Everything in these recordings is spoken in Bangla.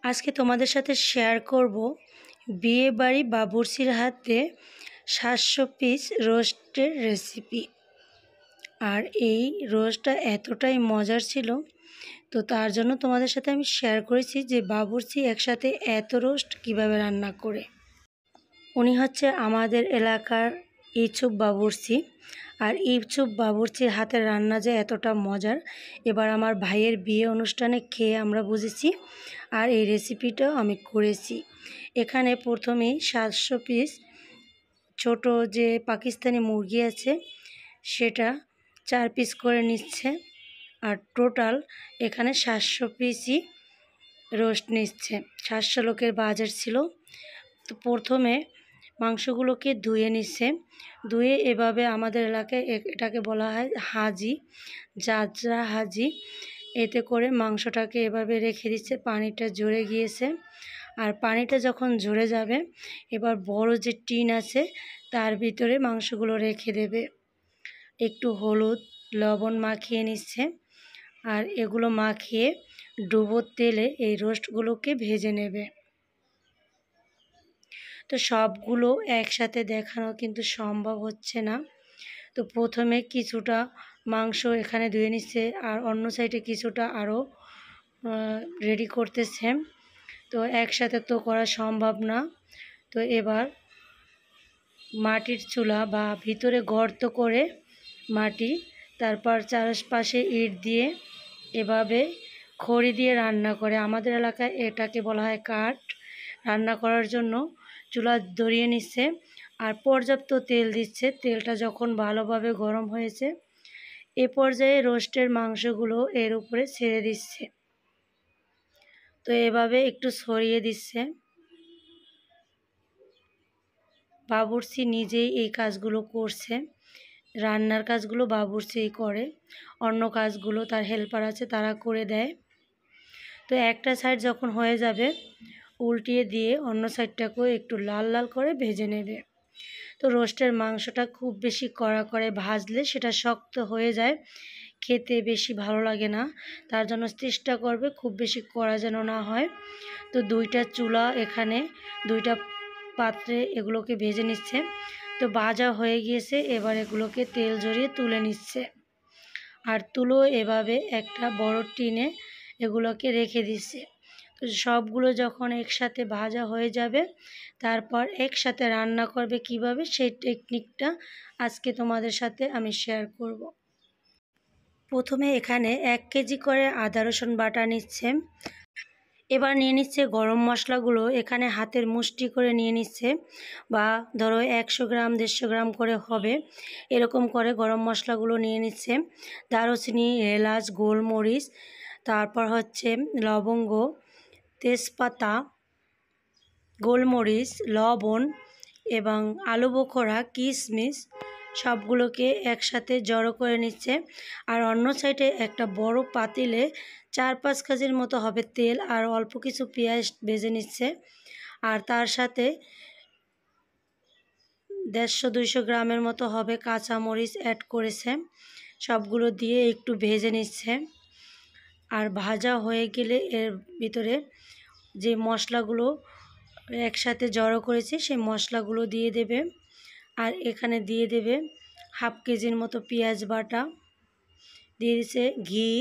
আজকে তোমাদের সাথে শেয়ার করব বিয়েবাড়ি বাবুর্চির হাতে 700 পিস রোস্টের রেসিপি। আর এই রোস্টটা এতটাই মজার ছিল, তো তার জন্য তোমাদের সাথে আমি শেয়ার করেছি যে বাবুর্চি একসাথে এত রোস্ট কিভাবে রান্না করে। উনি হচ্ছে আমাদের এলাকার ইচ্ছুক বাবুর্চি। আর ইচ্ছুক বাবুর্চির হাতের রান্না যে এতটা মজার, এবার আমার ভাইয়ের বিয়ে অনুষ্ঠানে খেয়ে আমরা বুঝেছি। আর এই রেসিপিটাও আমি করেছি। এখানে প্রথমেই 700 পিস ছোট যে পাকিস্তানি মুরগি আছে সেটা 4 পিস করে নিচ্ছে। আর টোটাল এখানে 700 পিসই রোস্ট নিচ্ছে। 700 লোকের বাজার ছিল। তো প্রথমে মাংসগুলোকে ধুয়ে নিচ্ছে। ধুয়ে এভাবে আমাদের এলাকায় এটাকে বলা হয় হাজি, জাজরা হাজি। এতে করে মাংসটাকে এভাবে রেখে দিচ্ছে, পানিটা ঝরে গিয়েছে। আর পানিটা যখন ঝরে যাবে, এবার বড় যে টিন আছে তার ভিতরে মাংসগুলো রেখে দেবে। একটু হলুদ লবণ মাখিয়ে নিচ্ছে। আর এগুলো মাখিয়ে ডুবো তেলে এই রোস্টগুলোকে ভেজে নেবে। তো সবগুলো একসাথে দেখানো কিন্তু সম্ভব হচ্ছে না। তো প্রথমে কিছুটা মাংস এখানে ধুয়ে নিচ্ছে, আর অন্য সাইডে কিছুটা আরও রেডি করতেছে। তো একসাথে তো করা সম্ভব না। তো এবার মাটির চুলা বা ভিতরে গর্ত করে মাটি, তারপর চারপাশে ইট দিয়ে এভাবে খড়ি দিয়ে রান্না করে। আমাদের এলাকায় এটাকে বলা হয় কাঠ। রান্না করার জন্য চুলা ধরিয়ে নিচ্ছে আর পর্যাপ্ত তেল দিচ্ছে। তেলটা যখন ভালোভাবে গরম হয়েছে, এ পর্যায়ে রোস্টের মাংসগুলো এর উপরে ছেড়ে দিচ্ছে। তো এভাবে একটু ছড়িয়ে দিচ্ছে। বাবুর্চি নিজেই এই কাজগুলো করছে। রান্নার কাজগুলো বাবুর্চিই করে, অন্য কাজগুলো তার হেল্পার আছে তারা করে দেয়। তো একটা সাইড যখন হয়ে যাবে, উল্টিয়ে দিয়ে অন্য সাইডটাকেও একটু লাল লাল করে ভেজে নেবে। তো রোস্টের মাংসটা খুব বেশি কড়া করে ভাজলে সেটা শক্ত হয়ে যায়, খেতে বেশি ভালো লাগে না। তার জন্য চেষ্টা করবে খুব বেশি কড়া যেন না হয়। তো দুইটা চুলা এখানে, দুইটা পাত্রে এগুলোকে ভেজে নিচ্ছে। তো ভাজা হয়ে গিয়েছে, এবার এগুলোকে তেল ঝরিয়ে তুলে নিচ্ছে। আর তুলো এভাবে একটা বড় টিনে এগুলোকে রেখে দিচ্ছে। তো সবগুলো যখন একসাথে ভাজা হয়ে যাবে, তারপর একসাথে রান্না করবে কিভাবে সেই টেকনিকটা আজকে তোমাদের সাথে আমি শেয়ার করব। প্রথমে এখানে 1 কেজি করে আদা রসুন বাটা নিচ্ছে। এবার নিয়ে নিচ্ছে গরম মশলাগুলো, এখানে হাতের মুষ্টি করে নিয়ে নিচ্ছে, বা ধরো 100 গ্রাম 150 গ্রাম করে হবে, এরকম করে গরম মশলাগুলো নিয়ে নিচ্ছে। দারুচিনি, এলাচ, গোলমরিচ, তারপর হচ্ছে লবঙ্গ, তেজপাতা, গোলমরিচ, লবণ এবং আলু বোখরা, কিশমিশ সবগুলোকে একসাথে জড়ো করে নিচ্ছে। আর অন্য সাইডে একটা বড় পাতিলে 4-5 কেজির মতো হবে তেল আর অল্প কিছু পেঁয়াজ ভেজে নিচ্ছে। আর তার সাথে 150-200 গ্রামের মতো হবে কাঁচামরিচ অ্যাড করেছে। সবগুলো দিয়ে একটু ভেজে নিচ্ছে। আর ভাজা হয়ে গেলে এর ভিতরে যে মশলাগুলো একসাথে জড়ো করেছি সেই মশলাগুলো দিয়ে দেবে। আর এখানে দিয়ে দেবে 1/2 কেজির মতো পেঁয়াজ বাটা, দিয়ে দিচ্ছে ঘি,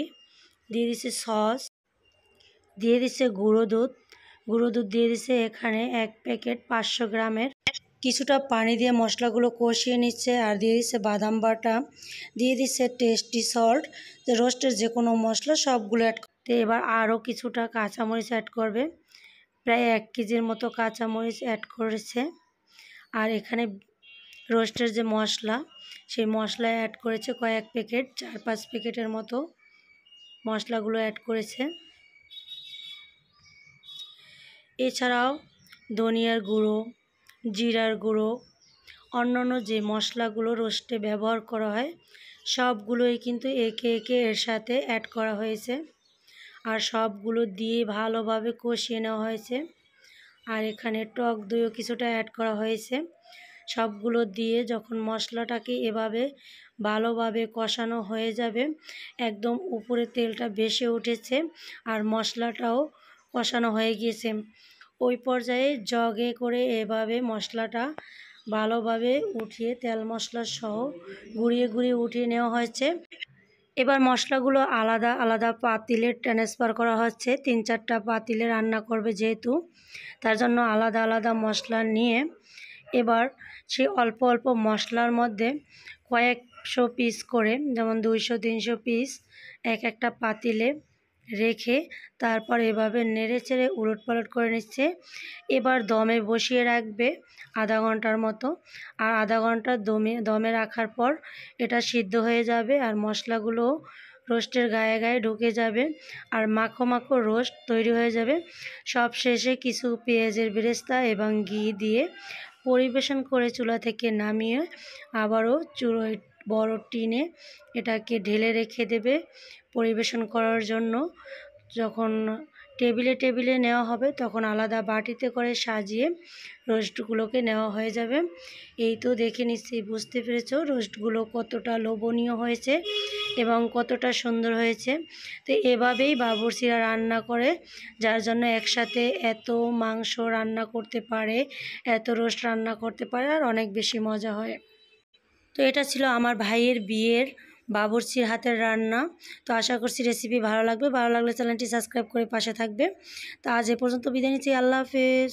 দিয়ে দিচ্ছে সস, দিয়ে দিচ্ছে গুঁড়ো দুধ। গুঁড়ো দুধ দিয়ে দিচ্ছে এখানে 1 প্যাকেট 500 গ্রামের। কিছুটা পানি দিয়ে মশলাগুলো কষিয়ে নিচ্ছে। আর দিয়ে দিচ্ছে বাদাম বাটা, দিয়ে দিচ্ছে টেস্টি সল্ট, রোস্টের যে কোনো মশলা সবগুলো অ্যাড করতে। এবার আরও কিছুটা কাঁচামরিচ অ্যাড করবে, প্রায় 1 কেজির মতো কাঁচামরিচ অ্যাড করেছে। আর এখানে রোস্টের যে মশলা সেই মশলা অ্যাড করেছে কয়েক প্যাকেট, 4-5 প্যাকেটের মতো মশলাগুলো অ্যাড করেছে। এছাড়াও ধনিয়ার গুঁড়ো, জিরার গুঁড়ো, অন্যান্য যে মশলাগুলো রোস্টে ব্যবহার করা হয় সবগুলোই কিন্তু একে একে এর সাথে অ্যাড করা হয়েছে। আর সবগুলো দিয়ে ভালোভাবে কষিয়ে নেওয়া হয়েছে। আর এখানে টক দইও কিছুটা অ্যাড করা হয়েছে। সবগুলো দিয়ে যখন মশলাটাকে এভাবে ভালোভাবে কষানো হয়ে যাবে, একদম উপরে তেলটা ভেসে উঠেছে আর মশলাটাও কষানো হয়ে গিয়েছে। ওই পর্যায়ে জগে করে এভাবে মশলাটা ভালোভাবে উঠিয়ে তেল মশলা সহ গুঁড়িয়ে গুঁড়িয়ে উঠিয়ে নেওয়া হয়েছে। এবার মশলাগুলো আলাদা আলাদা পাতিলে ট্রান্সফার করা হচ্ছে। 3-4টা পাতিলে রান্না করবে যেহেতু, তার জন্য আলাদা আলাদা মশলা নিয়ে এবার সে অল্প অল্প মশলার মধ্যে কয়েকশো পিস করে, যেমন 200-300 পিস এক একটা পাতিলে রেখে তারপর এভাবে নেড়েচেড়ে উলটপালট করে নিচ্ছে। এবার দমে বসিয়ে রাখবে আধা ঘন্টার মতো। আর আধা ঘন্টা দমে রাখার পর এটা সিদ্ধ হয়ে যাবে আর মশলাগুলো রোস্টের গায়ে গায়ে ঢুকে যাবে আর মাখো মাখো রোস্ট তৈরি হয়ে যাবে। সব শেষে কিছু পেঁয়াজের বেরেস্তা এবং ঘি দিয়ে পরিবেশন করে চুলা থেকে নামিয়ে আবারও বড় টিনে এটাকে ঢেলে রেখে দেবে পরিবেশন করার জন্য। যখন টেবিলে টেবিলে নেওয়া হবে তখন আলাদা বাটিতে করে সাজিয়ে রোস্টগুলোকে নেওয়া হয়ে যাবে। এই তো দেখে নিশ্চয়ই বুঝতে পেরেছো রোস্টগুলো কতটা লোভনীয় হয়েছে এবং কতটা সুন্দর হয়েছে। তো এভাবেই বাবুর্চিরা রান্না করে, যার জন্য একসাথে এত মাংস রান্না করতে পারে, এত রোস্ট রান্না করতে পারে আর অনেক বেশি মজা হয়। তো এটা ছিল আমার ভাইয়ের বিয়ের বাবুর্চির হাতের রান্না। তো আশা করছি রেসিপি ভালো লাগবে, ভালো লাগলে চ্যানেলটি সাবস্ক্রাইব করে পাশে থাকবে। তো আজ এ পর্যন্ত বিদায় নিচ্ছি, আল্লাহ হাফেজ।